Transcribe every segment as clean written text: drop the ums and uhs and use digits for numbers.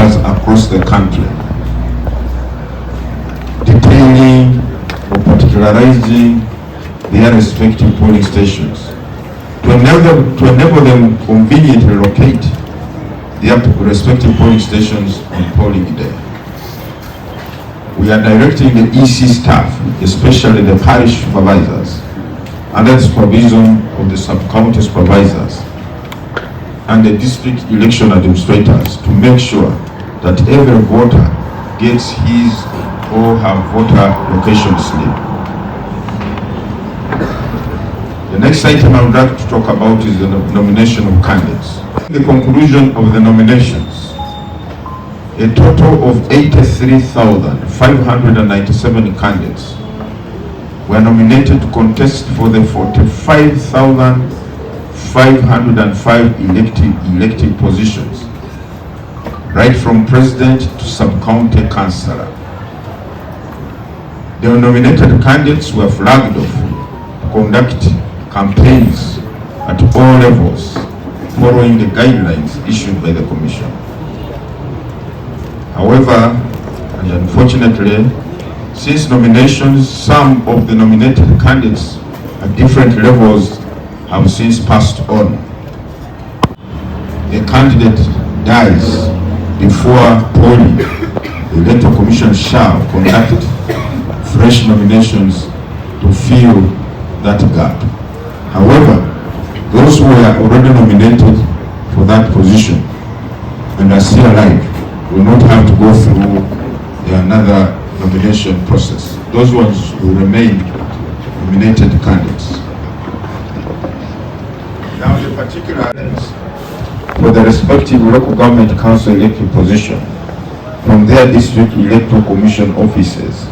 centers across the country, detailing or particularizing their respective polling stations to enable them conveniently locate their respective polling stations on polling day. We are directing the EC staff, especially the parish supervisors, under the supervision of the sub-county supervisors and the district election administrators, to make sure that every voter gets his or her voter location slip. The next item I would like to talk about is the nomination of candidates. The conclusion of the nominations, a total of 83,597 candidates were nominated to contest for the 45,505 elected positions, right from president to sub-county councillor. The nominated candidates were flagged off to conduct campaigns at all levels, following the guidelines issued by the Commission. However, and unfortunately, since nominations, some of the nominated candidates at different levels have since passed on. The candidate dies before polling, the Electoral Commission shall conduct fresh nominations to fill that gap. However, those who were already nominated for that position and are still alive will not have to go through another nomination process. Those ones will remain nominated candidates. Now the particulars for the respective local government council elected position from their district electoral commission offices,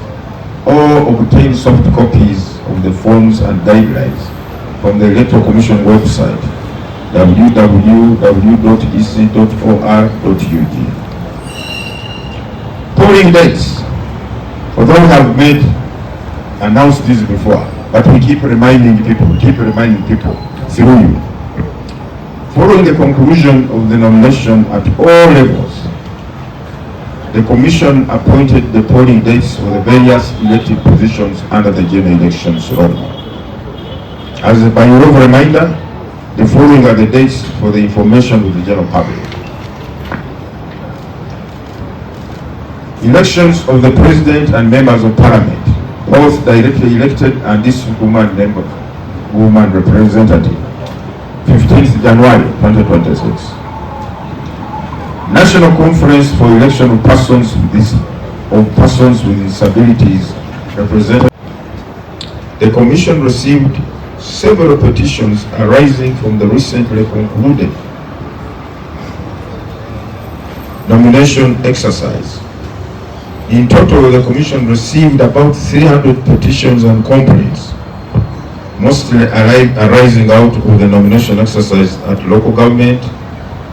or obtain soft copies of the forms and guidelines from the Electoral Commission website www.ec.or.ug. Polling dates. Although we have announced this before, but we keep reminding people through you. Following the conclusion of the nomination at all levels, the Commission appointed the polling dates for the various elected positions under the general elections roadmap. As a by way of reminder, the following are the dates for the information of the general public. Elections of the President and members of Parliament, both directly elected and district woman representative, 15th January 2026. National Conference for Election of Persons with Disabilities represented. The Commission received several petitions arising from the recently concluded nomination exercise. In total, the Commission received about 300 petitions and complaints, mostly arising out of the nomination exercise at local government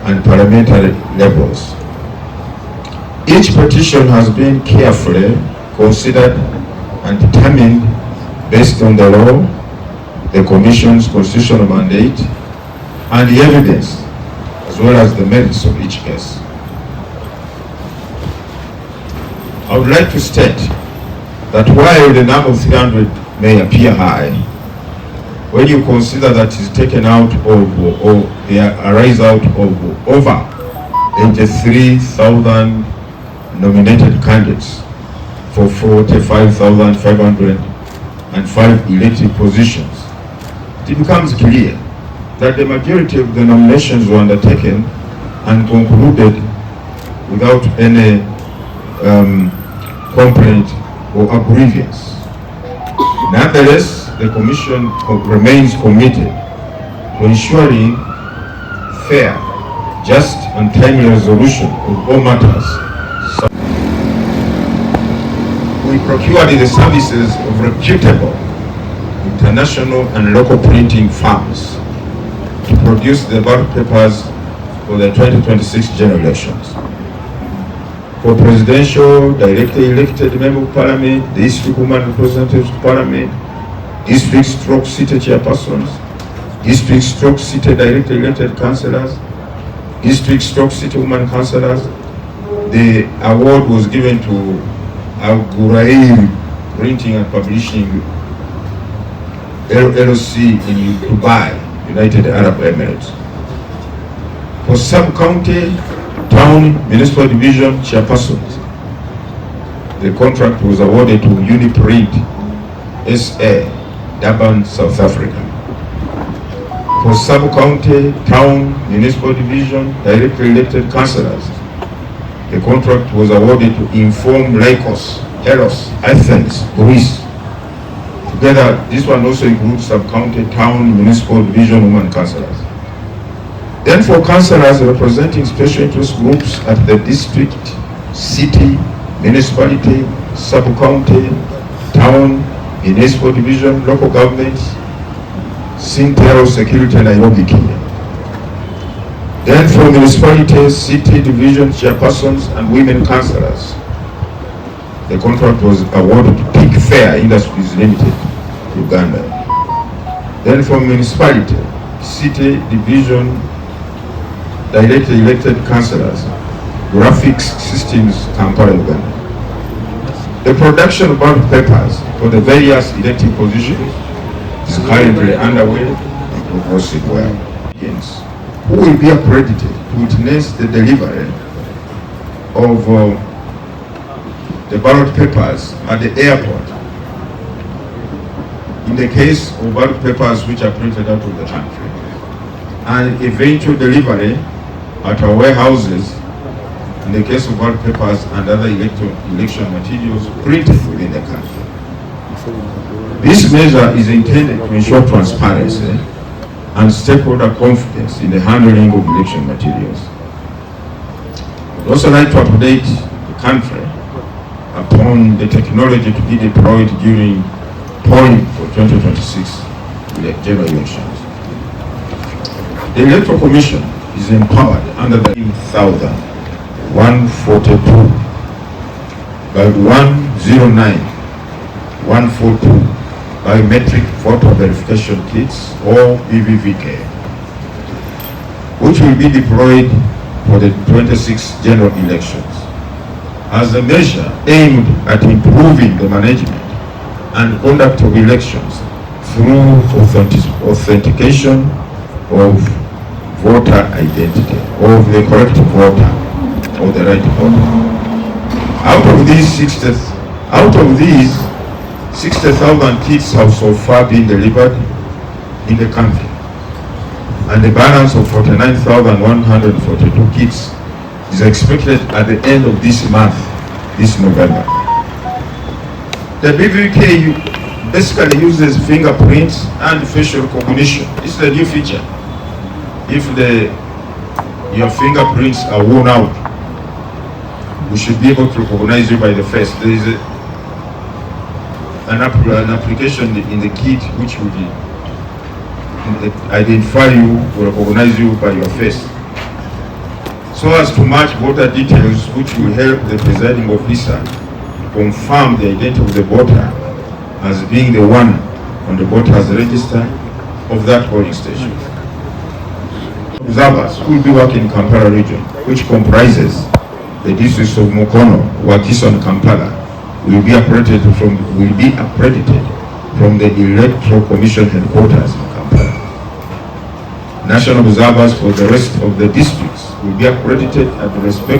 and parliamentary levels. Each petition has been carefully considered and determined based on the law, the Commission's constitutional mandate, and the evidence, as well as the merits of each case. I would like to state that while the number of 300 may appear high, when you consider that it's taken out of, or they arise out of over 83,000 nominated candidates for 45,505 elected positions, it becomes clear that the majority of the nominations were undertaken and concluded without any complaint or grievance. Nonetheless, the Commission remains committed to ensuring fair, just and timely resolution of all matters. We procured the services of reputable international and local printing firms to produce the ballot papers for the 2026 general elections. For presidential, directly elected member of parliament, district woman representatives of parliament, district/city chairpersons, district/city directly elected councillors, district/city woman councillors, the award was given to Al Ghurair Printing and Publishing LLC in Dubai, United Arab Emirates. For sub-county, town, municipal division chairpersons, the contract was awarded to Uniprint SA, Durban, South Africa. For sub-county, town, municipal division, directly elected councillors, the contract was awarded to Inform Lycos, Eros, Athens, Greece. Together, this one also includes sub-county, town, municipal division women councillors. Then for councillors representing special interest groups at the district, city, municipality, sub-county, town, municipal division, local governments, Sintero Security, Nairobi, Kenya. Then for municipalities, city division chairpersons and women councillors, the contract was awarded to Peak Fair Industries Limited, Uganda. Then for municipality, city division, directly elected councillors, Graphics Systems, Kampala, Uganda. The production of ballot papers for the various elected positions is currently underway and progressing well. Yes. Who will be accredited to witness the delivery of the ballot papers at the airport in the case of ballot papers which are printed out of the country, and eventual delivery at our warehouses in the case of ballot papers and other election materials printed within the country. This measure is intended to ensure transparency and stakeholder confidence in the handling of election materials. I'd also like to update the country upon the technology to be deployed during polling for 2026 general elections. The Electoral Commission is empowered under the 142 by 109-142 biometric voter verification kits, or BVVK, which will be deployed for the 26 general elections as a measure aimed at improving the management and conduct of elections through authentication of voter identity, of the correct voter or the right voter. Out of these 60,000 kits have so far been delivered in the country, and the balance of 49,142 kits is expected at the end of this month, this November. The BVK basically uses fingerprints and facial recognition. This is a new feature. If your fingerprints are worn out, we should be able to recognize you by the face. There is an application in the kit which will identify you, will recognize you by your face, so as to match voter details, which will help the presiding officer confirm the identity of the voter as being the one on the voter's register of that polling station. Observers who will be working in Kampala region, which comprises the districts of Mukono, Wakiso and Kampala, will be accredited from the Electoral Commission headquarters in Kampala. National observers for the rest of the districts will be accredited at the respective